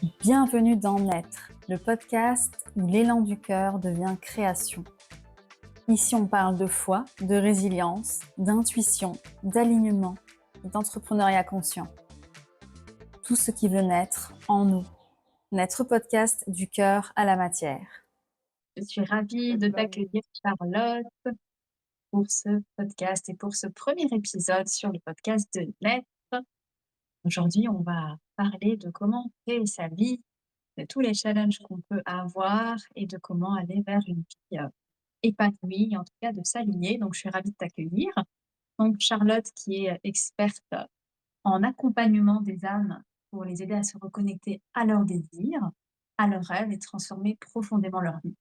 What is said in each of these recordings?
Bienvenue dans Naître, le podcast où l'élan du cœur devient création. Ici, on parle de foi, de résilience, d'intuition, d'alignement, d'entrepreneuriat conscient. Tout ce qui veut naître en nous. Naître podcast du cœur à la matière. Je suis ravie de t'accueillir, Charlotte, pour ce podcast et pour ce premier épisode sur le podcast de Naître. Aujourd'hui, on va parler de comment créer sa vie, de tous les challenges qu'on peut avoir et de comment aller vers une vie épanouie, en tout cas de s'aligner. Donc, je suis ravie de t'accueillir. Donc, Charlotte, qui est experte en accompagnement des âmes pour les aider à se reconnecter à leurs désirs, à leurs rêves et transformer profondément leur vie.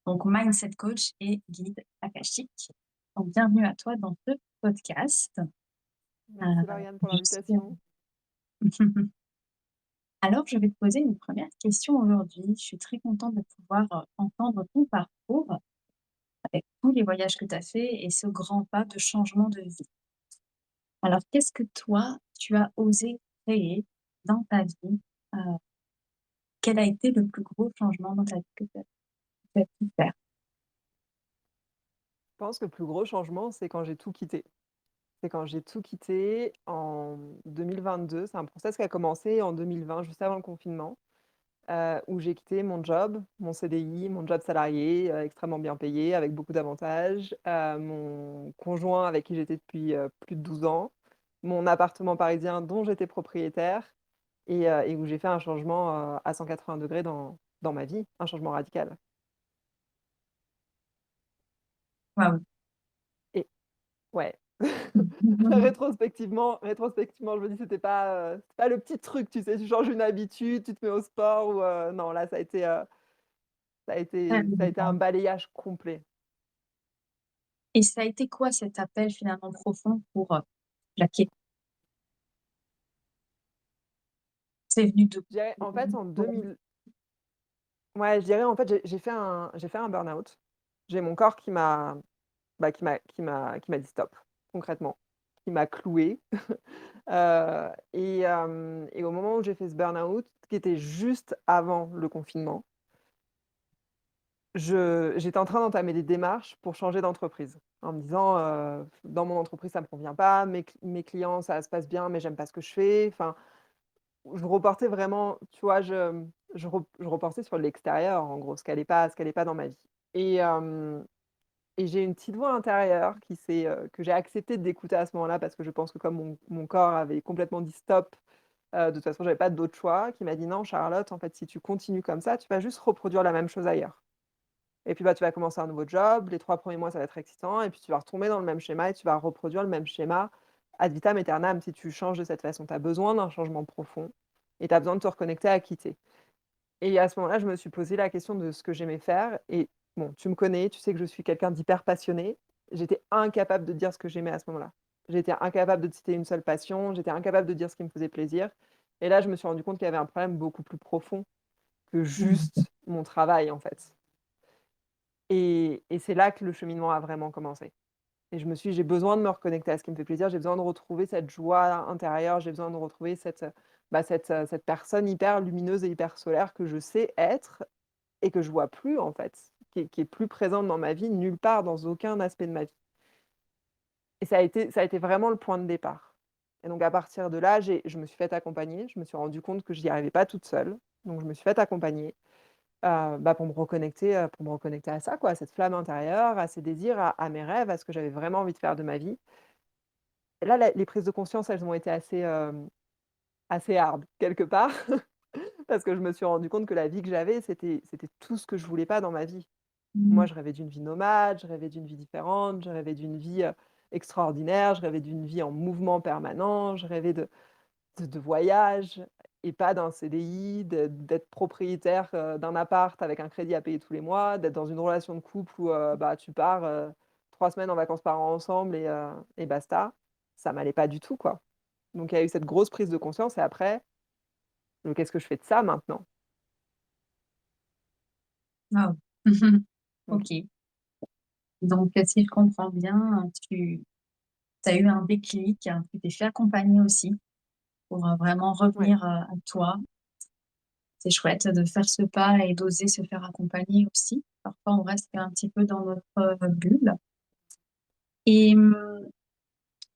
Donc, mindset coach et guide akashique. Donc, bienvenue à toi dans ce podcast. Euh, Merci Lauriane pour j'espère- l'invitation. Alors, je vais te poser une première question aujourd'hui. Je suis très contente de pouvoir entendre ton parcours avec tous les voyages que tu as faits et ce grand pas de changement de vie. Alors, qu'est-ce que toi, tu as osé créer dans ta vie? Euh, Quel a été le plus gros changement dans ta vie que tu as pu faire? Je pense que le plus gros changement, c'est quand j'ai tout quitté. C'est quand j'ai tout quitté en 2022. C'est un process qui a commencé en 2020, juste avant le confinement, où j'ai quitté mon job, mon CDI, mon job salarié, extrêmement bien payé, avec beaucoup d'avantages, mon conjoint avec qui j'étais depuis plus de 12 ans, mon appartement parisien dont j'étais propriétaire, et où j'ai fait un changement à 180 degrés dans ma vie, un changement radical. Waouh. Et ouais. Rétrospectivement, je me dis: «C'était pas le petit truc», tu sais? Tu changes une habitude, tu te mets au sport ou non, là, ça a été un balayage complet. Et ça a été quoi cet appel finalement profond pour plaquer? C'est venu de Je dirais, en fait, en pour 2000 ouais, je dirais, en fait, j'ai fait un burn-out. J'ai mon corps qui m'a dit: «Stop», concrètement, qui m'a cloué. Et au moment où j'ai fait ce burn-out, qui était juste avant le confinement, j'étais en train d'entamer des démarches pour changer d'entreprise, en me disant, «Dans mon entreprise, ça me convient pas, mes clients, ça se passe bien, mais j'aime pas ce que je fais». Enfin, je reportais vraiment, tu vois? Je reportais sur l'extérieur, en gros, ce qui allait pas dans ma vie. Et j'ai une petite voix intérieure que j'ai accepté d'écouter à ce moment-là, parce que je pense que comme mon corps avait complètement dit: «Stop», de toute façon, j'avais pas d'autre choix, qui m'a dit: «Non Charlotte, en fait, si tu continues comme ça, tu vas juste reproduire la même chose ailleurs». Et puis, bah, tu vas commencer un nouveau job, les 3 premiers mois, ça va être excitant et puis tu vas retomber dans le même schéma et tu vas reproduire le même schéma ad vitam aeternam si tu changes de cette façon. Tu as besoin d'un changement profond et tu as besoin de te reconnecter à qui tu es. Et à ce moment-là, je me suis posé la question de ce que j'aimais faire et bon, tu me connais, tu sais que je suis quelqu'un d'hyper passionné. J'étais incapable de dire ce que j'aimais à ce moment-là. J'étais incapable de te citer une seule passion, j'étais incapable de dire ce qui me faisait plaisir et là, je me suis rendu compte qu'il y avait un problème beaucoup plus profond que mmh, juste mon travail, en fait. Et c'est là que le cheminement a vraiment commencé. Et je me suis dit: «J'ai besoin de me reconnecter à ce qui me fait plaisir, j'ai besoin de retrouver cette joie intérieure, j'ai besoin de retrouver cette personne hyper lumineuse et hyper solaire que je sais être et que je vois plus en fait, qui est plus présente dans ma vie, nulle part, dans aucun aspect de ma vie». Et ça a été vraiment le point de départ. Et donc à partir de là, je me suis faite accompagner, je me suis rendu compte que j'y arrivais pas toute seule, donc je me suis faite accompagner. Bah, pour me reconnecter à ça quoi, à cette flamme intérieure, à ces désirs, à mes rêves, à ce que j'avais vraiment envie de faire de ma vie. Et là, les prises de conscience, elles ont été assez hard quelque part, parce que je me suis rendu compte que la vie que j'avais, c'était tout ce que je voulais pas dans ma vie. Moi, mmh, je rêvais d'une vie nomade, je rêvais d'une vie différente, je rêvais d'une vie, extraordinaire, je rêvais d'une vie en mouvement permanent, je rêvais de voyage et pas d'un CDI, d'être propriétaire, d'un appart avec un crédit à payer tous les mois, d'être dans une relation de couple où, bah, tu pars, 3 semaines en vacances par an ensemble et basta. Ça m'allait pas du tout, quoi. Donc il y a eu cette grosse prise de conscience et après, qu'est-ce que je fais de ça maintenant? waouh. Donc OK. Donc, si je comprends bien, tu as eu un déclic, tu t'es fait accompagner aussi pour, vraiment ouais, revenir, à toi. c'est chouette de faire ce pas et d'oser se faire accompagner aussi. Parfois, on reste un petit peu dans notre, bulle et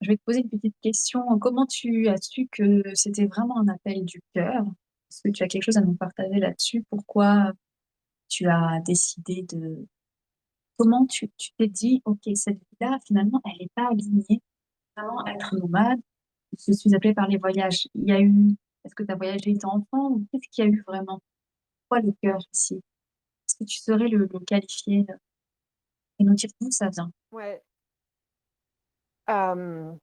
je vais te poser une petite question. Comment tu as su que c'était vraiment un appel du cœur? Est-ce que tu as quelque chose à nous partager là-dessus? Pourquoi tu as décidé de comment tu t'es dit: «OK, cette vie-là, finalement, elle est pas alignée, vraiment être nomade, je suis appelée par les voyages». Il y a eu est-ce que tu as voyagé étant enfant ou qu'est-ce qu'il y a eu vraiment? Pourquoi le cœur ici? Est-ce que tu saurais le qualifier, et nous dire d'où ça vient? Ouais, hem,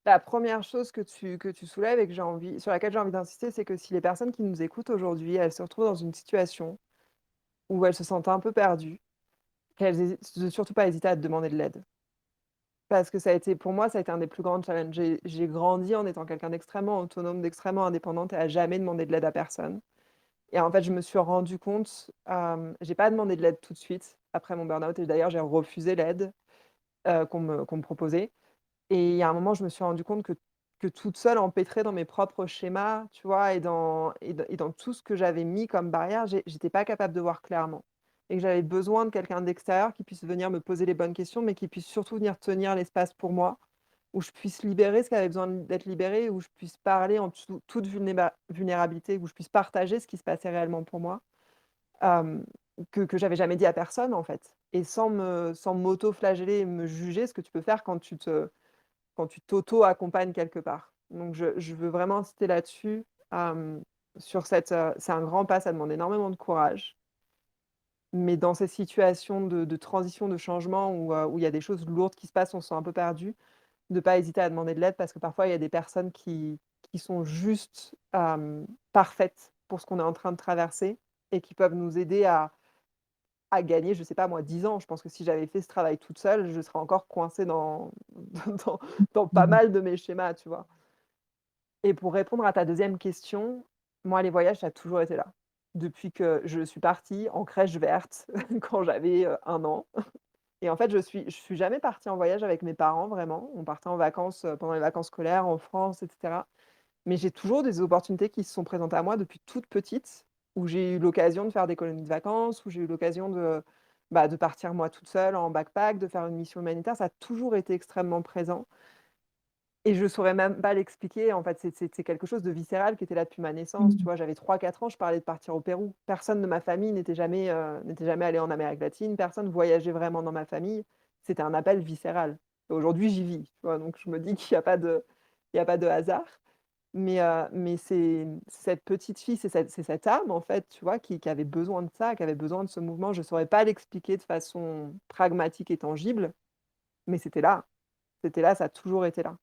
la première chose que tu soulèves et que j'ai envie sur laquelle j'ai envie d'insister, c'est que si les personnes qui nous écoutent aujourd'hui, elles se retrouvent dans une situation où elles se sentent un peu perdues, qu'elles hésitent de surtout pas hésiter à te demander de l'aide. Parce que ça a été pour moi, ça a été un des plus grands challenges. J'ai grandi en étant quelqu'un d'extrêmement autonome, d'extrêmement indépendante et à jamais demander de l'aide à personne. Et en fait, je me suis rendu compte, j'ai pas demandé de l'aide tout de suite après mon burn-out et d'ailleurs j'ai refusé l'aide, qu'on me proposait. Et il y a un moment, je me suis rendu compte que toute seule, empêtrée dans mes propres schémas, tu vois? Et dans tout ce que j'avais mis comme barrière, j'étais pas capable de voir clairement. Et que j'avais besoin de quelqu'un d'extérieur qui puisse venir me poser les bonnes questions, mais qui puisse surtout venir tenir l'espace pour moi, où je puisse libérer ce qui avait besoin d'être libéré, où je puisse parler en toute vulnérabilité, où je puisse partager ce qui se passait réellement pour moi, hem, que j'avais jamais dit à personne, en fait. Et sans m'auto-flageller et me juger, ce que tu peux faire quand tu t'auto-accompagnes quelque part. Donc je veux vraiment insister là-dessus, sur c'est un grand pas, ça demande énormément de courage. Mais dans ces situations de transition, de changement où il y a des choses lourdes qui se passent, on se sent un peu perdu, de pas hésiter à demander de l'aide parce que parfois il y a des personnes qui sont juste, parfaites pour ce qu'on est en train de traverser et qui peuvent nous aider à gagner, je sais pas moi, 10 ans. Je pense que si j'avais fait ce travail toute seule, je serais encore coincée dans dans dans pas Mmh. mal de mes schémas, tu vois? Et pour répondre à ta deuxième question, moi, les voyages, ça a toujours été là. Depuis que je suis partie en crèche verte quand j'avais, 1 an. Et en fait, je suis jamais partie en voyage avec mes parents vraiment. On partait en vacances, pendant les vacances scolaires en France et cetera. Mais j'ai toujours des opportunités qui se sont présentées à moi depuis toute petite, où j'ai eu l'occasion de faire des colonies de vacances, où j'ai eu l'occasion de partir moi toute seule en backpack, de faire une mission humanitaire. Ça a toujours été extrêmement présent. Et je saurais même pas l'expliquer, en fait, c'est quelque chose de viscéral qui était là depuis ma naissance, tu Mmh. vois? J'avais 3 4 ans, je parlais de partir au Pérou. Personne de ma famille n'était jamais allé en Amérique latine, personne voyageait vraiment dans ma famille. C'était un appel viscéral. Et aujourd'hui, j'y vis, tu vois? Donc je me dis qu'il y a pas de il y a pas de hasard. Mais c'est cette petite fille, c'est cette âme, en fait, tu vois, qui avait besoin de ça, qui avait besoin de ce mouvement. Je saurais pas l'expliquer de façon pragmatique et tangible, mais c'était là. C'était là, ça a toujours été là.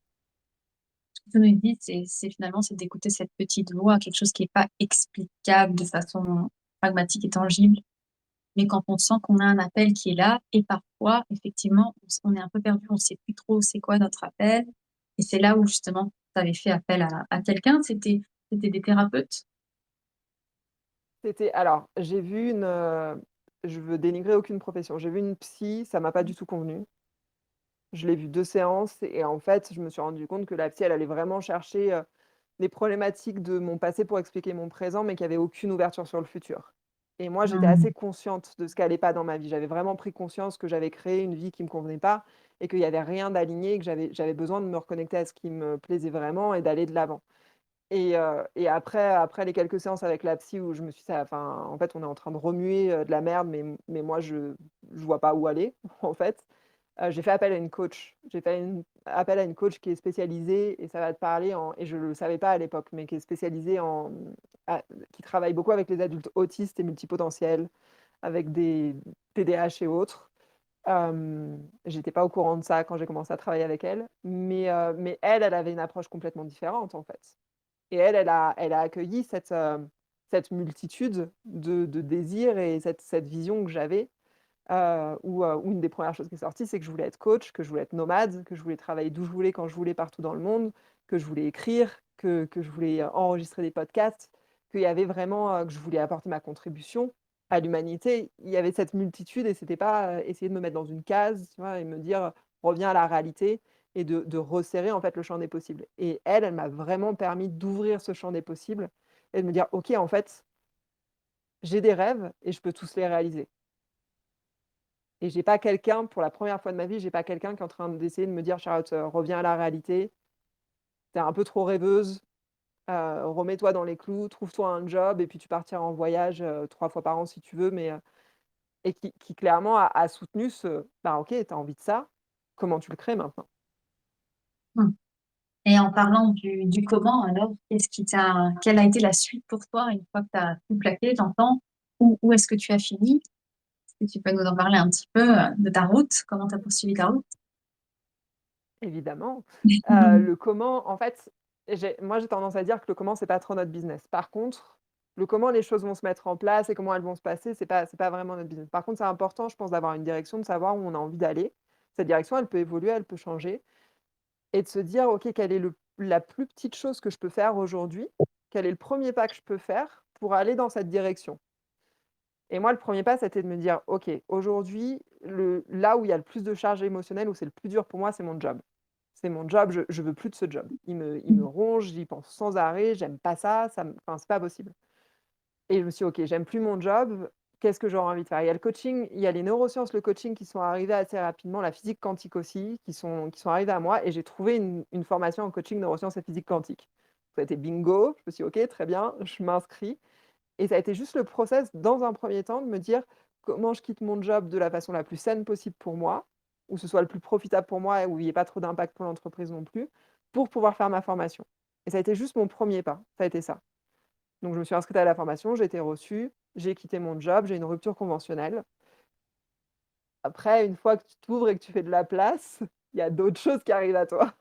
Ce que tu nous dis, c'est finalement, c'est d'écouter cette petite voix, quelque chose qui est pas explicable de façon pragmatique et tangible, mais quand on sent qu'on a un appel qui est là et parfois, effectivement, on est un peu perdu, on sait plus trop c'est quoi notre appel et c'est là où justement tu avais fait appel à quelqu'un. C'était des thérapeutes? Alors, j'ai vu je veux dénigrer aucune profession. J'ai vu une psy, ça m'a pas du tout convenu. Je l'ai vu 2 séances et en fait, je me suis rendu compte que la psy, elle allait vraiment chercher, les problématiques de mon passé pour expliquer mon présent, mais qu'il y avait aucune ouverture sur le futur. Et moi, j'étais Mmh. assez consciente de ce qui allait pas dans ma vie. J'avais vraiment pris conscience que j'avais créé une vie qui me convenait pas et qu'il y avait rien d'aligné et que j'avais besoin de me reconnecter à ce qui me plaisait vraiment et d'aller de l'avant. Et après les quelques séances avec la psy où je me suis dit: enfin, en fait, on est en train de remuer, de la merde, mais moi je vois pas où aller, en fait. J'ai fait appel à une coach. J'ai fait appel à une coach qui est spécialisée et ça va te parler et je le savais pas à l'époque, mais qui est spécialisée qui travaille beaucoup avec les adultes autistes et multipotentiels, avec des TDAH et autres. J'étais pas au courant de ça quand j'ai commencé à travailler avec elle, mais elle avait une approche complètement différente, en fait. Et elle a accueilli cette multitude de désirs et cette vision que j'avais, où une des premières choses qui est sortie, c'est que je voulais être coach, que je voulais être nomade, que je voulais travailler d'où je voulais, quand je voulais, partout dans le monde, que je voulais écrire, que je voulais, enregistrer des podcasts, qu'il y avait vraiment, que je voulais apporter ma contribution à l'humanité. Il y avait cette multitude et c'était pas, essayer de me mettre dans une case, tu vois? Et me dire: «Reviens à la réalité» et de resserrer, en fait, le champ des possibles. Et elle m'a vraiment permis d'ouvrir ce champ des possibles et de me dire: «OK, en fait, j'ai des rêves et je peux tous les réaliser. Et j'ai pas quelqu'un pour la première fois de ma vie, j'ai pas quelqu'un qui est en train d'essayer de me dire: «Charlotte, reviens à la réalité, tu es un peu trop rêveuse, remets-toi dans les clous, trouve-toi un job et puis tu partiras en voyage, 3 fois par an si tu veux», mais et qui clairement a soutenu ce: «Bah, OK, tu as envie de ça, comment tu le crées maintenant?» Mmh. Et en parlant du comment alors, quelle a été la suite pour toi une fois que tu as tout plaqué, j'entends? Où est-ce que tu as fini? Est-ce que tu peux nous en parler un petit peu, de ta route? Comment tu as poursuivi ta route? Évidemment. Le comment, en fait, j'ai tendance à dire que le comment, c'est pas trop notre business. Par contre, le comment les choses vont se mettre en place et comment elles vont se passer, c'est pas vraiment notre business. Par contre, c'est important, je pense, d'avoir une direction, de savoir où on a envie d'aller. Cette direction, elle peut évoluer, elle peut changer et de se dire: «OK, quelle est la plus petite chose que je peux faire aujourd'hui? Quel est le premier pas que je peux faire pour aller dans cette direction?» Et moi, le premier pas, c'était de me dire: «OK, aujourd'hui, là où il y a le plus de charge émotionnelle, où c'est le plus dur pour moi, c'est mon job. C'est mon job, je veux plus de ce job. Il me ronge, j'y pense sans arrêt, j'aime pas ça, enfin, c'est pas possible». Et je me suis dit: «OK, j'aime plus mon job, qu'est-ce que j'aurais envie de faire?» Il y a le coaching, il y a les neurosciences, le coaching qui sont arrivés assez rapidement, la physique quantique aussi, qui sont arrivés à moi et j'ai trouvé une formation en coaching, neurosciences et physique quantique. Ça a été bingo, je me suis dit: «OK, très bien, je m'inscris». Et ça a été juste le process, dans un premier temps, de me dire: «Comment je quitte mon job de la façon la plus saine possible pour moi, où ce soit le plus profitable pour moi et où il y ait pas trop d'impact pour l'entreprise non plus, pour pouvoir faire ma formation?» Et ça a été juste mon premier pas, ça a été ça. Donc je me suis inscrite à la formation, j'ai été reçue, j'ai quitté mon job, j'ai une rupture conventionnelle. Après, une fois que tu t'ouvres et que tu fais de la place, il y a d'autres choses qui arrivent à toi.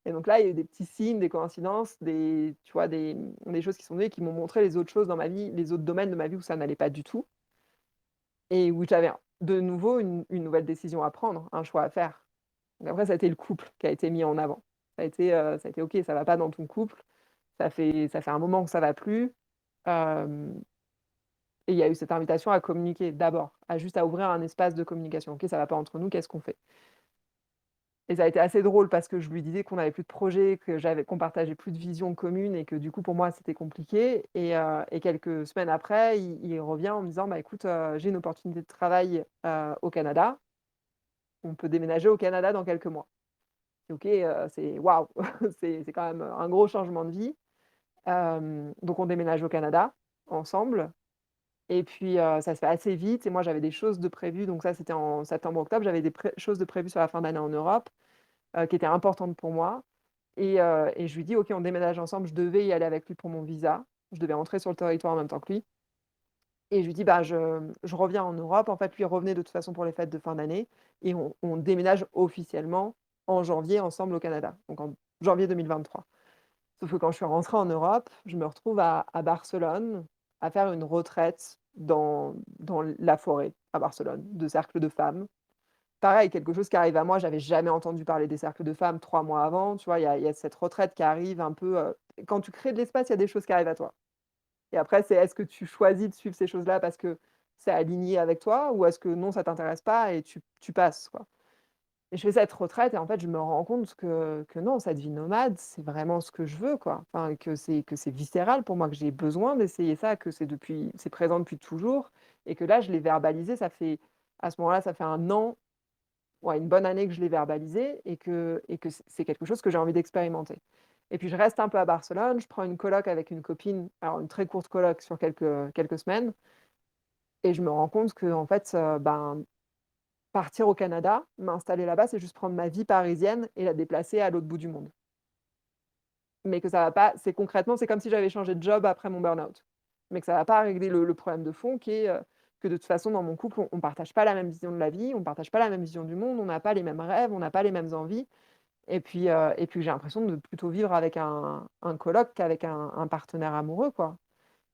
Et donc là, il y a eu des petits signes, des coïncidences, tu vois, des choses qui sont venues et qui m'ont montré les autres choses dans ma vie, les autres domaines de ma vie où ça n'allait pas du tout. Et où j'avais de nouveau une nouvelle décision à prendre, un choix à faire. Donc après, ça a été le couple qui a été mis en avant. Ça a été: «OK, ça va pas dans ton couple, ça fait un moment que ça va plus». Hem Et il y a eu cette invitation à communiquer d'abord, à ouvrir un espace de communication. «OK, ça va pas entre nous, qu'est-ce qu'on fait?» Et ça a été assez drôle parce que je lui disais qu'on n'avait plus de projet, qu'on partageait plus de vision commune et que du coup, pour moi, c'était compliqué et quelques semaines après, il revient en me disant: «Bah, écoute, j'ai une opportunité de travail, au Canada. On peut déménager au Canada dans quelques mois». OK, c'est waouh! C'est quand même un gros changement de vie. Donc on déménage au Canada, ensemble et puis, ça se fait assez vite et moi, j'avais des choses de prévues, donc ça, c'était en septembre-octobre. J'avais des choses de prévues sur la fin d'année en Europe, qui étaient importantes pour moi et je lui dis: «OK, on déménage ensemble». Je devais y aller avec lui pour mon visa. Je devais rentrer sur le territoire en même temps que lui et je lui dis: «Bah, je reviens en Europe». En fait, lui revenait de toute façon pour les fêtes de fin d'année et on déménage officiellement en janvier ensemble au Canada, donc en janvier 2023. Sauf que quand je suis rentrée en Europe, je me retrouve à Barcelone, à faire une retraite dans la forêt à Barcelone, de cercles de femmes. Pareil, quelque chose qui arrive à moi, j'avais jamais entendu parler des cercles de femmes 3 mois avant, tu vois? Il y a cette retraite qui arrive un peu, quand tu crées de l'espace, il y a des choses qui arrivent à toi. Et après, c'est est-ce que tu choisis de suivre ces choses-là parce que c'est aligné avec toi ou est-ce que non, ça t'intéresse pas et tu passes, quoi? Et je fais cette retraite et en fait, je me rends compte que non, cette vie nomade, c'est vraiment ce que je veux, quoi. Enfin, que c'est viscéral pour moi, que j'ai besoin d'essayer ça, que c'est présent depuis toujours et que là, je l'ai verbalisé, à ce moment-là, ça fait 1 an, ouais, une bonne année que je l'ai verbalisé et que c'est quelque chose que j'ai envie d'expérimenter. Et puis je reste un peu à Barcelone, je prends une coloc avec une copine, alors une très courte coloc sur quelques semaines et je me rends compte qu'en fait, ben, partir au Canada, m'installer là-bas, c'est juste prendre ma vie parisienne et la déplacer à l'autre bout du monde. Mais que ça va pas, c'est concrètement, c'est comme si j'avais changé de job après mon burn-out. Mais que ça va pas régler le problème de fond qui est, que de toute façon dans mon couple, on partage pas la même vision de la vie, on partage pas la même vision du monde, on n'a pas les mêmes rêves, on n'a pas les mêmes envies et puis j'ai l'impression de plutôt vivre avec un coloc qu'avec un partenaire amoureux, quoi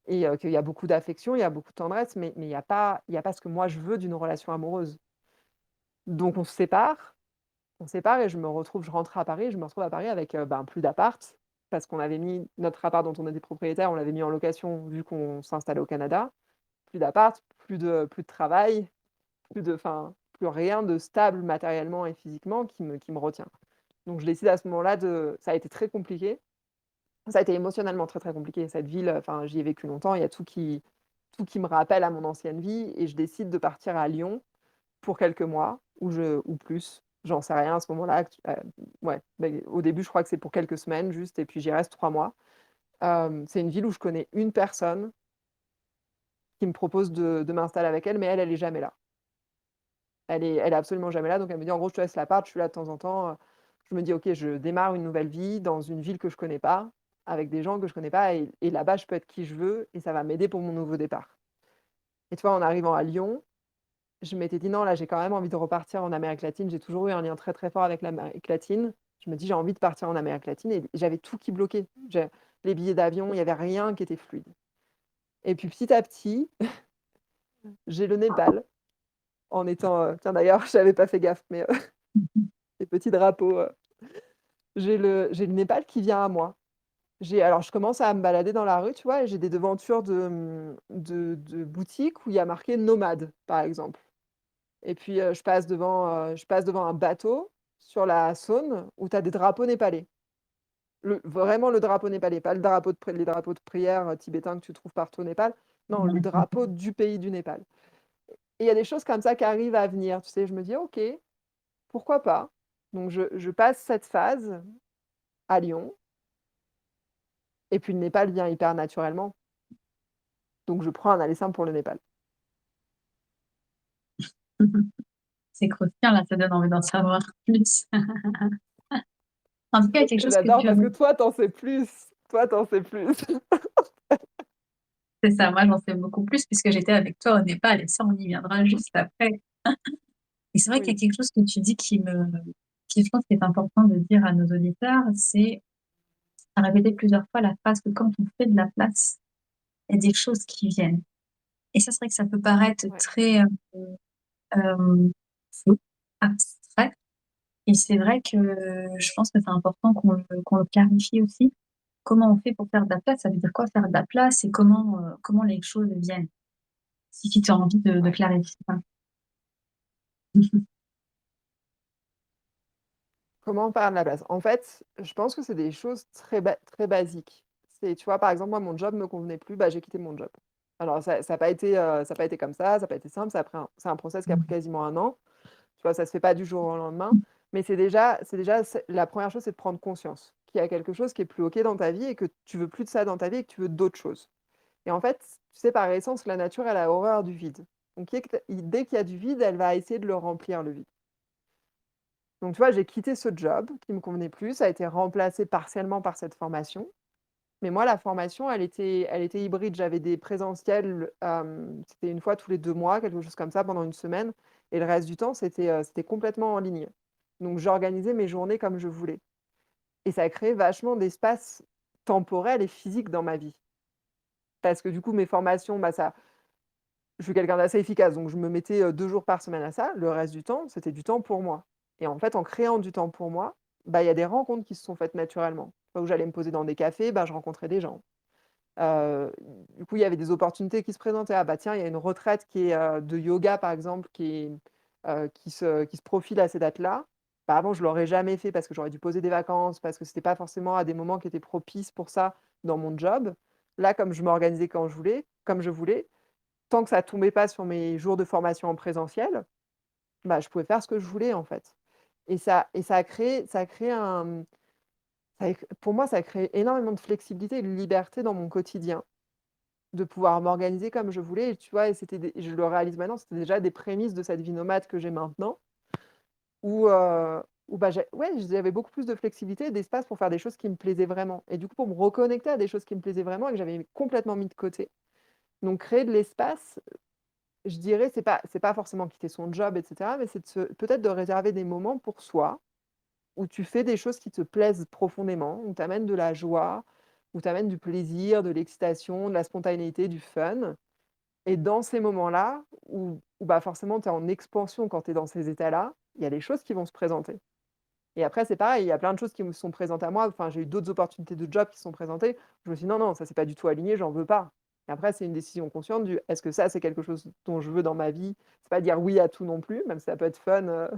et qu'il y a beaucoup d'affection, il y a beaucoup de tendresse, mais il y a pas ce que moi je veux d'une relation amoureuse. Donc on se sépare et je rentre à Paris, je me retrouve à Paris avec, ben, plus d'appart parce qu'on avait mis notre appart dont on était propriétaire, on l'avait mis en location vu qu'on s'installait au Canada. Plus d'appart, plus de travail, plus rien de stable matériellement et physiquement qui me retient. Donc je décide à ce moment-là ça a été très compliqué. Ça a été émotionnellement très, très compliqué. Cette ville, enfin, j'y ai vécu longtemps, il y a tout qui tout qui me rappelle à mon ancienne vie et je décide de partir à Lyon pour quelques mois ou plus, j'en sais rien à ce moment-là ouais, mais au début, je crois que c'est pour quelques semaines juste et puis j'y reste 3 mois. C'est une ville où je connais une personne qui me propose de m'installer avec elle, mais elle est jamais là. Elle est absolument jamais là, donc elle me dit: «En gros, je te laisse l'appart, je suis là de temps en temps». Je me dis: «OK, je démarre une nouvelle vie dans une ville que je connais pas, avec des gens que je connais pas et là-bas, je peux être qui je veux et ça va m'aider pour mon nouveau départ». Et tu vois, en arrivant à Lyon, je m'étais dit: «Non, là, j'ai quand même envie de repartir en Amérique latine». J'ai toujours eu un lien très, très fort avec l'Amérique latine. Je me dis: «J'ai envie de partir en Amérique latine» et j'avais tout qui bloquait. Les billets d'avion, il y avait rien qui était fluide. Et puis petit à petit, j'ai le Népal en étant, tiens d'ailleurs, j'avais pas fait gaffe, mais les petits drapeaux, j'ai le Népal qui vient à moi. Alors je commence à me balader dans la rue, tu vois? Et j'ai des devantures de boutiques où il y a marqué nomade, par exemple. Et puis, je passe devant un bateau sur la Saône où tu as des drapeaux népalais. Vraiment le drapeau népalais, pas le drapeau les drapeaux de prière, tibétains que tu trouves partout au Népal. Non, le drapeau du pays du Népal. Et il y a des choses comme ça qui arrivent à venir, tu sais? Je me dis: «OK, pourquoi pas?» Donc je passe cette phase à Lyon et puis le Népal vient hyper naturellement. Donc je prends un aller simple pour le Népal. C'est croustillant là, ça donne envie d'en savoir plus. En tout cas, il y a quelque chose que J'adore tu parce que toi, tu en sais plus. Toi, tu en sais plus. c'est ça, moi j'en sais beaucoup plus puisque j'étais avec toi au Népal et ça, on y viendra juste après. Et c'est vrai qu'il y Oui, a quelque chose que tu dis qui je pense qui est important de dire à nos auditeurs, c'est à répéter plusieurs fois la phrase que quand on fait de la place, il y a des choses qui viennent. Et ça, c'est vrai que ça peut paraître ouais. très flou, abstrait. Et c'est vrai que je pense que c'est important qu'on le clarifie aussi. Comment on fait pour faire de la place? Ça veut dire quoi faire de la place et comment les choses viennent? Si tu as envie de Ouais. clarifier ça. Comment prendre la place? En fait, je pense que c'est des choses très basiques. C'est tu vois, par exemple, moi, mon job me convenait plus, bah, j'ai quitté mon job. Alors ça a pas été, ça a pas été comme ça a pas été simple, ça a pris un c'est un process qui a pris quasiment 1 an. Tu vois, ça se fait pas du jour au lendemain, mais c'est la première chose, c'est de prendre conscience qu'il y a quelque chose qui est plus OK dans ta vie et que tu veux plus de ça dans ta vie et que tu veux d'autres choses. Et en fait, tu sais, par essence, la nature, elle a horreur du vide. Donc dès qu'il y a du vide, elle va essayer de le remplir, le vide. Donc tu vois, j'ai quitté ce job qui me convenait plus, ça a été remplacé partiellement par cette formation. Mais moi, la formation, elle était hybride. J'avais des présentiels, c'était une fois tous les 2 mois, quelque chose comme ça, pendant une semaine et le reste du temps, c'était complètement en ligne. Donc j'organisais mes journées comme je voulais et ça a créé vachement d'espace temporel et physique dans ma vie. Parce que du coup, mes formations, bah, ça je suis quelqu'un d'assez efficace, donc je me mettais, 2 jours par semaine à ça. Le reste du temps, c'était du temps pour moi et en fait, en créant du temps pour moi, bah, il y a des rencontres qui se sont faites naturellement. Là où j'allais me poser dans des cafés, bah, je rencontrais des gens. Heu, du coup, il y avait des opportunités qui se présentaient. Ah bah, tiens, il y a une retraite qui est, de yoga, par exemple, qui se profile à ces dates-là. Bah, avant, je l'aurais jamais fait parce que j'aurais dû poser des vacances, parce que c'était pas forcément à des moments qui étaient propices pour ça dans mon job. Là, comme je m'organisais quand je voulais comme je voulais, tant que ça tombait pas sur mes jours de formation en présentiel, bah, je pouvais faire ce que je voulais, en fait. Et ça a créé pour moi, ça a créé énormément de flexibilité et de liberté dans mon quotidien. De pouvoir m'organiser comme je voulais et tu vois? Et je le réalise maintenant, c'était déjà des prémices de cette vie nomade que j'ai maintenant où bah, j'avais beaucoup plus de flexibilité et d'espace pour faire des choses qui me plaisaient vraiment et du coup, pour me reconnecter à des choses qui me plaisaient vraiment et que j'avais complètement mis de côté. Donc créer de l'espace, je dirais, c'est pas forcément quitter son job et cetera, mais c'est peut-être de réserver des moments pour soi, où tu fais des choses qui te plaisent profondément, où tu amènes de la joie, où tu amènes du plaisir, de l'excitation, de la spontanéité, du fun. Et dans ces moments-là, où bah, forcément tu es en expansion quand tu es dans ces états-là, il y a des choses qui vont se présenter. Et après c'est pareil, il y a plein de choses qui me sont présentes à moi, enfin j'ai eu d'autres opportunités de job qui se sont présentées. Je me suis dit: «Non, non, ça c'est pas du tout aligné, j'en veux pas». Et après c'est une décision consciente du: «Est-ce que ça c'est quelque chose dont je veux dans ma vie?» C'est pas dire oui à tout non plus, même si ça peut être fun,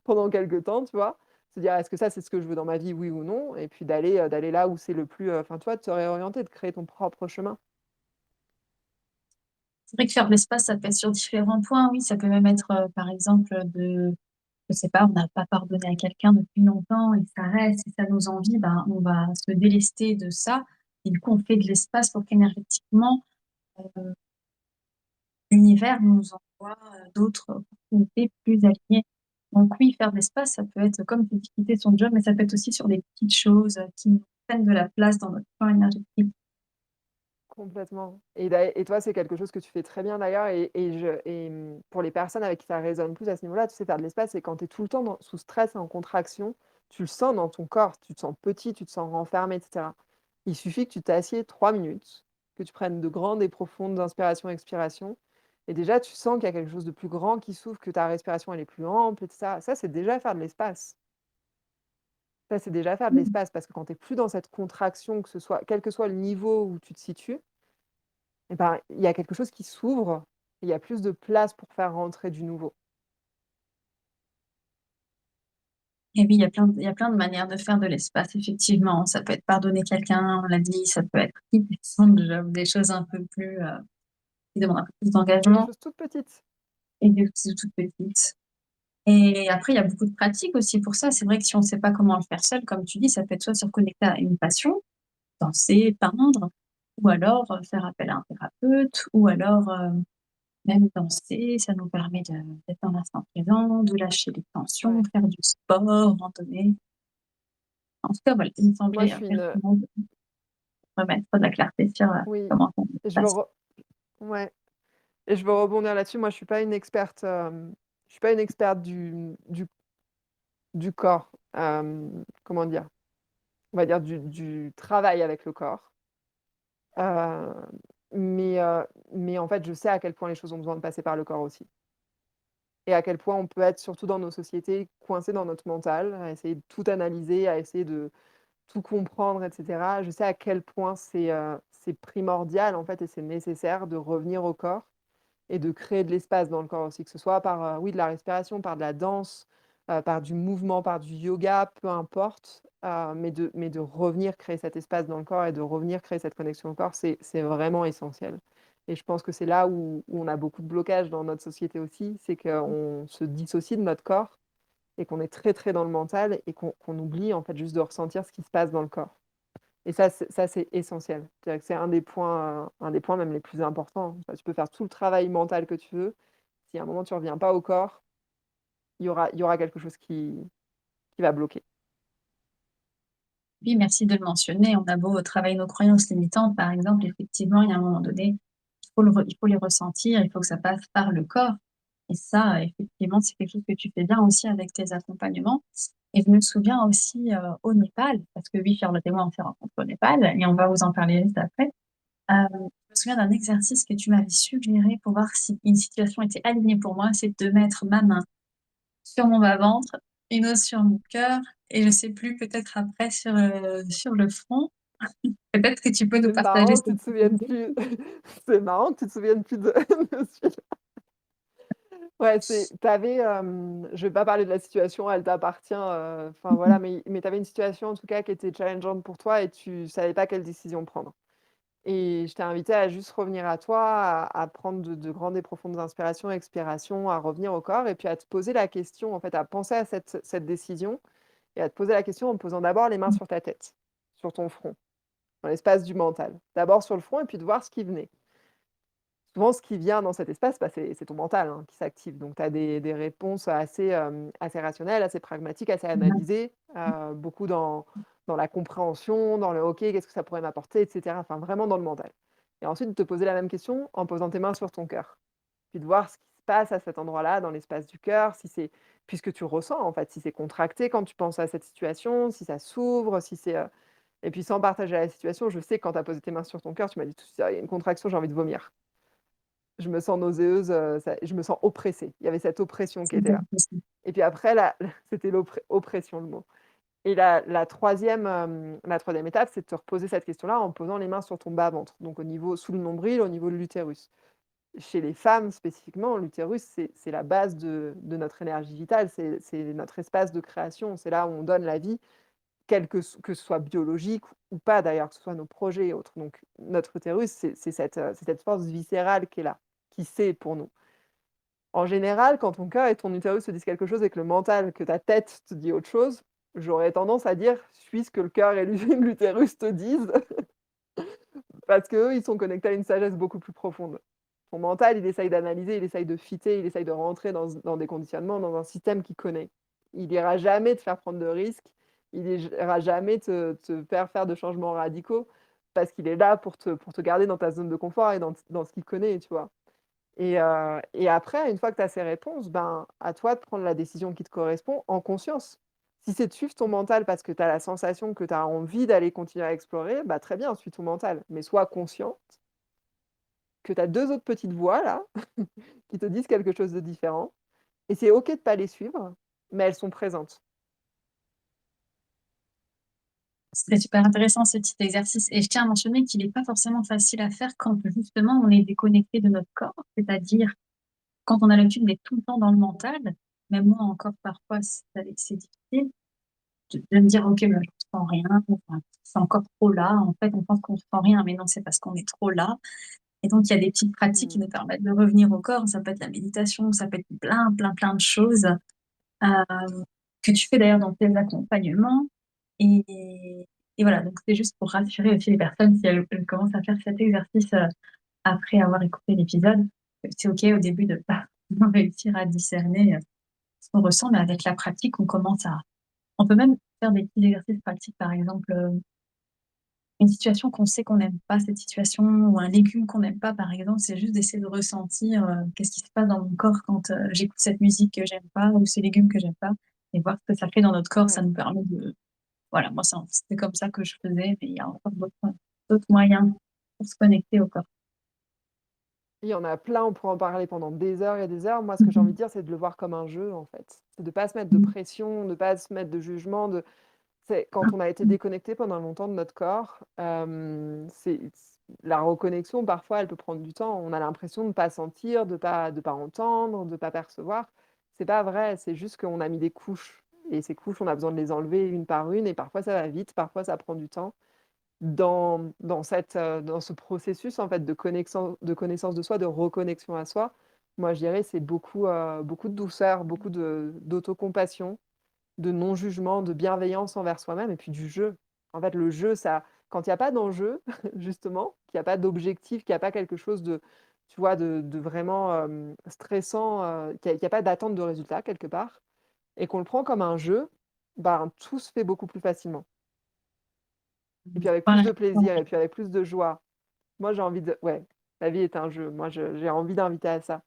pendant quelque temps, tu vois? Se dire: «Est-ce que ça c'est ce que je veux dans ma vie, oui ou non?» Et puis d'aller là où c'est le plus, enfin tu vois, de te réorienter, de créer ton propre chemin. C'est vrai que faire de l'espace, ça peut être sur différents points, oui, ça peut même être, par exemple, je sais pas, on n'a pas pardonné à quelqu'un depuis longtemps et ça reste et ça nous envie, ben, on va se délester de ça et du coup, on fait de l'espace pour qu'énergétiquement, l'univers nous envoie, d'autres opportunités plus alignées. Donc oui, faire de l'espace, ça peut être, comme tu dis, quitter son job, mais ça peut être aussi sur des petites choses, qui nous prennent de la place dans notre champ énergétique. Complètement. Et toi, c'est quelque chose que tu fais très bien d'ailleurs pour les personnes avec qui ça résonne plus à ce niveau-là, tu sais, faire de l'espace, c'est quand tu es tout le temps sous stress et en contraction, tu le sens dans ton corps, tu te sens petit, tu te sens renfermé, et cetera. Il suffit que tu t'assieds 3 minutes, que tu prennes de grandes et profondes inspirations-expirations et déjà tu sens qu'il y a quelque chose de plus grand qui s'ouvre, que ta respiration elle est plus ample et cetera. Ça, c'est déjà faire de l'espace. Ça, c'est déjà faire de Mmh. l'espace parce que quand tu es plus dans cette contraction, que ce soit quel que soit le niveau où tu te situes, et ben, il y a quelque chose qui s'ouvre, il y a plus de place pour faire rentrer du nouveau. Et oui, il y a plein de manières de faire de l'espace, effectivement. Ça peut être pardonner quelqu'un, on l'a dit, ça peut être quitter son job, des choses un peu plus, qui demandent un peu plus Et des d'engagement choses toutes petites. et des choses toutes petites. Et après, il y a beaucoup de pratiques aussi pour ça. C'est vrai que si on ne sait pas comment le faire seul, comme tu dis, ça peut être soit se reconnecter à une passion, danser, peindre, ou alors, faire appel à un thérapeute, ou alors, même danser, ça nous permet d'être dans l'instant présent, de lâcher les tensions, Ouais. faire du sport, randonner. En tout cas, voilà, il me Moi, semblait, je suis une, pertinent de remettre de la clarté sur, oui, comment ça et se passe. ouais, et je veux rebondir là-dessus. Moi, je suis pas une experte, je suis pas une experte du corps, comment dire? On va dire du travail avec le corps. Heu, mais en fait, je sais à quel point les choses ont besoin de passer par le corps aussi et à quel point on peut être, surtout dans nos sociétés, coincé dans notre mental, à essayer de tout analyser, à essayer de tout comprendre et cetera. Je sais à quel point c'est primordial, en fait, et c'est nécessaire de revenir au corps et de créer de l'espace dans le corps aussi, que ce soit par, oui, de la respiration, par de la danse, par du mouvement, par du yoga, peu importe, mais de revenir créer cet espace dans le corps et de revenir créer cette connexion au corps, c'est vraiment essentiel et je pense que c'est là où on a beaucoup de blocages dans notre société aussi, c'est qu'on se dissocie de notre corps et qu'on est très, très dans le mental et qu'on oublie, en fait, juste de ressentir ce qui se passe dans le corps et ça, c'est essentiel. C'est-à-dire que c'est un des points même les plus importants. Enfin, tu peux faire tout le travail mental que tu veux, si à un moment tu reviens pas au corps, il y aura quelque chose qui va bloquer. Oui, merci de le mentionner. On a beau travailler nos croyances limitantes, par exemple, effectivement, il y a un moment donné, il faut les ressentir, il faut que ça passe par le corps. Et ça, effectivement, c'est quelque chose que tu fais bien aussi avec tes accompagnements. Et je me souviens aussi, au Népal, parce que oui, Charlotte et moi, on s'est rencontrés au Népal et on va vous en parler juste après. Je me souviens d'un exercice que tu m'avais suggéré pour voir si une situation était alignée pour moi, c'est de mettre ma main sur mon bas-ventre, une autre sur mon cœur et je sais plus, peut-être après sur le front. Peut-être que tu peux nous C'est partager marrant que cette tu te souviennes idée? plus c'est marrant que tu te souviennes plus de de celui-là. Ouais, tu avais, je vais pas parler de la situation, elle t'appartient, enfin Mmh. voilà, mais tu avais une situation en tout cas qui était challengeante pour toi et tu savais pas quelle décision prendre. Et je t'ai invité à juste revenir à toi, à prendre de grandes et profondes inspirations, expirations, à revenir au corps et puis à te poser la question, en fait, à penser à cette décision et à te poser la question en posant d'abord les mains sur ta tête, sur ton front, dans l'espace du mental. D'abord sur le front et puis de voir ce qui venait. Souvent, ce qui vient dans cet espace, bah, c'est ton mental, hein, qui s'active. Donc tu as des réponses assez rationnelles, assez pragmatiques, assez analysées, beaucoup dans la compréhension, dans le «OK, qu'est-ce que ça pourrait m'apporter?» et cetera, enfin vraiment dans le mental. Et ensuite, de te poser la même question en posant tes mains sur ton cœur. Puis de voir ce qui se passe à cet endroit-là, dans l'espace du cœur, si c'est puisque tu ressens en fait, si c'est contracté quand tu penses à cette situation, si ça s'ouvre, si c'est, et puis sans partager la situation, je sais que quand tu as posé tes mains sur ton cœur, tu m'as dit tout de suite: «Ah, il y a une contraction, j'ai envie de vomir». Je me sens nauséeuse, ça je me sens oppressée. Il y avait cette oppression qui C'est était là. possible. Et puis après la c'était oppression le mot. Et la troisième étape, c'est de te reposer cette question-là en posant les mains sur ton bas-ventre, donc au niveau sous le nombril, au niveau de l'utérus. Chez les femmes spécifiquement, l'utérus, c'est la base de notre énergie vitale, c'est notre espace de création, c'est là où on donne la vie, que ce soit biologique ou pas d'ailleurs, que ce soit nos projets et autres. Donc notre utérus, c'est cette force viscérale qui est là. qui sait pour nous. En général, quand ton cœur et ton utérus te disent quelque chose et que le mental, que ta tête te dit autre chose, j'aurais tendance à dire: «Suis ce que le cœur et l'utérus te disent», parce qu'eux, ils sont connectés à une sagesse beaucoup plus profonde. Ton mental, il essaye d'analyser, il essaye de fitter, il essaye de rentrer dans des conditionnements, dans un système qu'il connaît. Il ira jamais te faire prendre de risques, il ira jamais te faire de changements radicaux parce qu'il est là pour te garder dans ta zone de confort et dans ce qu'il connaît, tu vois? Et après, une fois que tu as ces réponses, ben, à toi de prendre la décision qui te correspond en conscience. Si c'est de suivre ton mental parce que tu as la sensation que tu as envie d'aller continuer à explorer, bah, très bien, suis ton mental, mais sois conscient que tu as 2 autres petites voix là, qui te disent quelque chose de différent et c'est OK de pas les suivre, mais elles sont présentes. C'est super intéressant ce petit exercice et je tiens à mentionner qu'il est pas forcément facile à faire quand justement on est déconnecté de notre corps. C'est-à-dire quand on a l'habitude d'être tout le temps dans le mental, même moi encore parfois c'est difficile de me dire: «OK, bah, je ressens rien, enfin, c'est encore trop là». En fait, on pense qu'on ressent rien, mais non, c'est parce qu'on est trop là et donc il y a des petites pratiques qui Mmh. nous permettent de revenir au corps. Ça peut être la méditation, ça peut être plein, plein, plein de choses, que tu fais d'ailleurs dans tes accompagnements et et voilà, donc c'est juste pour rassurer aussi les personnes si elles commencent à faire cet exercice, après avoir écouté l'épisode. C'est OK au début de pas réussir à discerner, ce qu'on ressent, mais avec la pratique, on peut même faire des petits exercices pratiques, par exemple, une situation qu'on sait qu'on n'aime pas cette situation ou un légume qu'on n'aime pas, par exemple, c'est juste d'essayer de ressentir, qu'est-ce qui se passe dans mon corps quand, j'écoute cette musique que j'aime pas ou ces légumes que j'aime pas et voir ce que ça fait dans notre corps. Ça Ouais. nous permet de voilà, moi, c'était comme ça que je faisais, mais il y a encore d'autres moyens pour se connecter au corps. Il y en a plein, on pourrait en parler pendant des heures et des heures. Moi, ce que j'ai envie Mmh de dire, c'est de le voir comme un jeu, en fait. C'est de pas se mettre de mh. pression, de pas se mettre de jugement, c'est quand on a été déconnecté pendant longtemps de notre corps, la reconnexion parfois elle peut prendre du temps. On a l'impression de ne pas sentir, de pas entendre, de pas percevoir. C'est pas vrai, c'est juste qu'on a mis des couches et ces couches, on a besoin de les enlever une par une et parfois ça va vite, parfois ça prend du temps. Dans ce processus en fait de connaissance de soi, de reconnexion à soi, moi je dirais c'est beaucoup de douceur, beaucoup d'autocompassion, de non-jugement, de bienveillance envers soi-même et puis du jeu. En fait, le jeu, ça quand il y a pas d'enjeu, justement, qu'il y a pas d'objectif, qu'il y a pas quelque chose de, tu vois, de vraiment, stressant, qu'il y a pas d'attente de résultat quelque part et qu'on le prend comme un jeu, ben, tout se fait beaucoup plus facilement et puis avec plus Voilà, de voilà. plaisir et puis avec plus de joie. Moi, j'ai envie de ouais, la vie est un jeu. Moi, j'ai envie d'inviter à ça.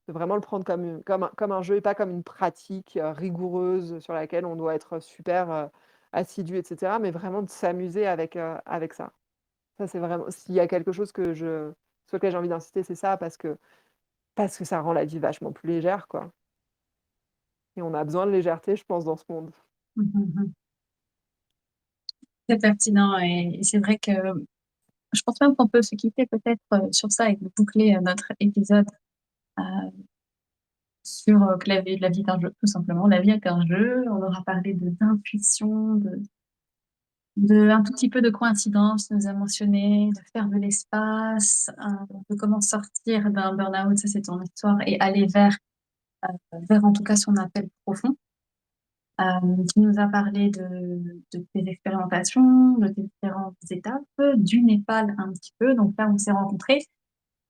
De vraiment le prendre comme un jeu et pas comme une pratique, rigoureuse sur laquelle on doit être super, assidu et cetera, mais vraiment de s'amuser avec ça. Ça, c'est vraiment s'il y a quelque chose sur lequel j'ai envie d'insister, c'est ça parce que ça rend la vie vachement plus légère, quoi et on a besoin de légèreté, je pense, dans ce monde. Mmh. C'est pertinent et c'est vrai que je pense même qu'on peut se quitter peut-être, sur ça et de boucler, notre épisode, heu, sur, que la vie est un jeu, tout simplement. La vie est un jeu, on aura parlé d'intuition, de un tout petit peu de coïncidence, tu nous as mentionné, de faire de l'espace, de comment sortir d'un burn-out, ça c'est ton histoire et aller vers en tout cas son appel profond. Tu nous as parlé de tes expérimentations, de tes différentes étapes, du Népal un petit peu, donc là on s'est rencontrés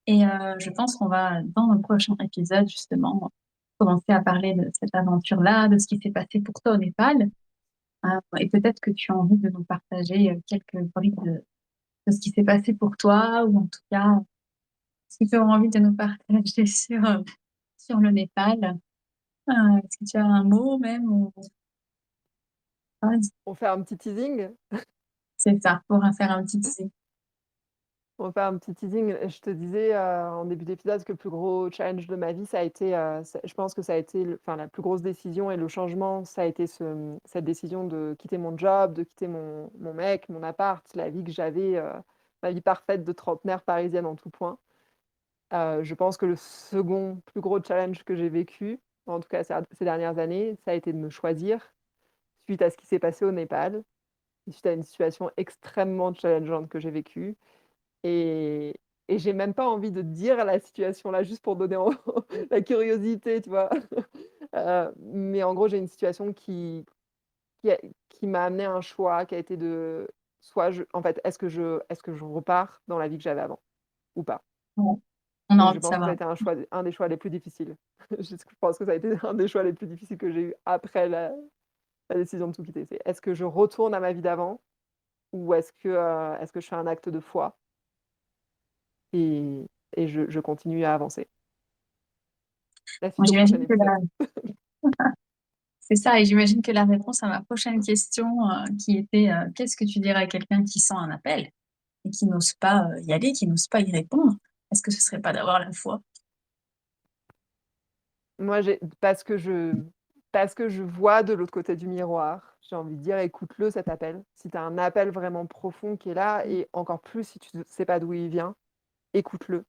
et je pense qu'on va dans le prochain épisode justement commencer à parler de cette aventure-là, de ce qui s'est passé pour toi au Népal, et peut-être que tu as envie de nous partager, quelques brides de ce qui s'est passé pour toi ou en tout cas, ce que tu auras envie de nous partager sur le Népal. Est-ce que tu as un mot même ou ouais, On fait un petit teasing? c'est ça, pour en faire un petit teasing. On va faire un petit teasing. Je te disais, en début d'épisode que le plus gros challenge de ma vie, ça a été, je pense que ça a été la plus grosse décision et le changement, ça a été cette décision de quitter mon job, de quitter mon mec, mon appart, la vie que j'avais, ma vie parfaite de trentenaire parisienne en tout point. Je pense que le second plus gros challenge que j'ai vécu, en tout cas ces dernières années, ça a été de me choisir suite à ce qui s'est passé au Népal, suite à une situation extrêmement challengeante que j'ai vécue. Et et j'ai même pas envie de dire la situation là, juste pour donner en la curiosité, tu vois? Mais en gros, j'ai une situation qui a qui m'a amené à un choix qui a été de soit je en fait, est-ce que je repars dans la vie que j'avais avant ou pas? Ouais. On a Et envie je de pense que ça a savoir. été un des choix les plus difficiles. Je pense que ça a été un des choix les plus difficiles que j'ai eu après la décision de tout quitter. C'est est-ce que je retourne à ma vie d'avant ou est-ce que je fais un acte de foi et je continue à avancer? La Moi, suite au prochain j'imagine que épisode. c'est ça, et j'imagine que la réponse à ma prochaine question, qui était, qu'est-ce que tu dirais à quelqu'un qui sent un appel et qui n'ose pas, y aller, qui n'ose pas y répondre? Est-ce que ce serait pas d'avoir la foi? Moi, j'ai parce que je vois de l'autre côté du miroir, j'ai envie de dire: «Écoute-le cet appel». Si tu as un appel vraiment profond qui est là et encore plus si tu ne sais pas d'où il vient, écoute-le.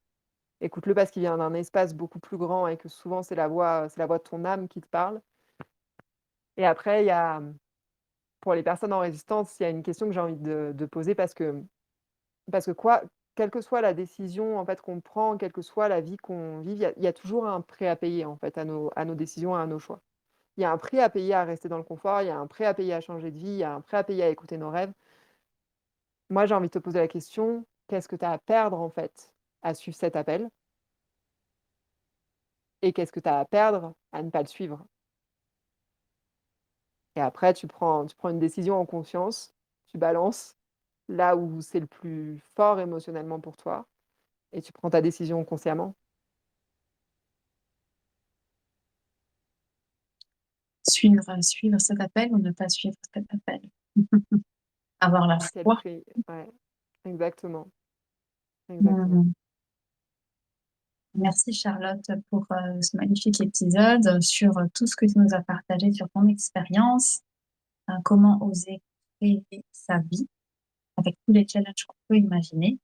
Écoute-le parce qu'il vient d'un espace beaucoup plus grand et que souvent c'est la voix de ton âme qui te parle. Et après il y a, pour les personnes en résistance, il y a une question que j'ai envie de poser parce que quoi quelle que soit la décision en fait qu'on prend, quelle que soit la vie qu'on vive, il y a toujours un prix à payer en fait à nos décisions, à nos choix. Il y a un prix à payer à rester dans le confort, il y a un prix à payer à changer de vie, il y a un prix à payer à écouter nos rêves. Moi, j'ai envie de te poser la question, qu'est-ce que tu as à perdre en fait à suivre cet appel? Et qu'est-ce que tu as à perdre à ne pas le suivre? Et après tu prends une décision en conscience, tu balances là où c'est le plus fort émotionnellement pour toi et tu prends ta décision consciemment. Suivre cet appel ou ne pas suivre cet appel? Avoir la À quel foi. prix? Ouais, exactement, exactement. Mmh. Merci Charlotte pour, ce magnifique épisode sur, tout ce que tu nous as partagé sur ton expérience, comment oser créer sa vie avec tous les challenges qu'on peut imaginer,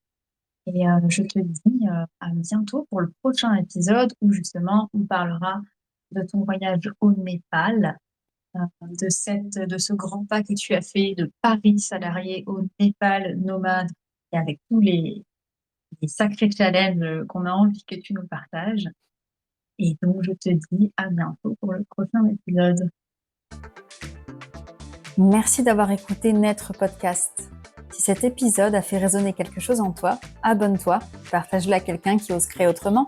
et je te dis, à bientôt pour le prochain épisode où justement on parlera de ton voyage au Népal, de ce grand pas que tu as fait de Paris salarié au Népal nomade, et avec tous les sacrés challenges, qu'on a envie que tu nous partages. Et donc, je te dis à bientôt pour le prochain épisode. Merci d'avoir écouté Naître Podcast. Si cet épisode a fait résonner quelque chose en toi, abonne-toi, partage-le à quelqu'un qui ose créer autrement.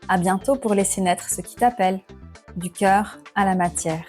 À bientôt pour laisser naître ce qui t'appelle, du cœur à la matière.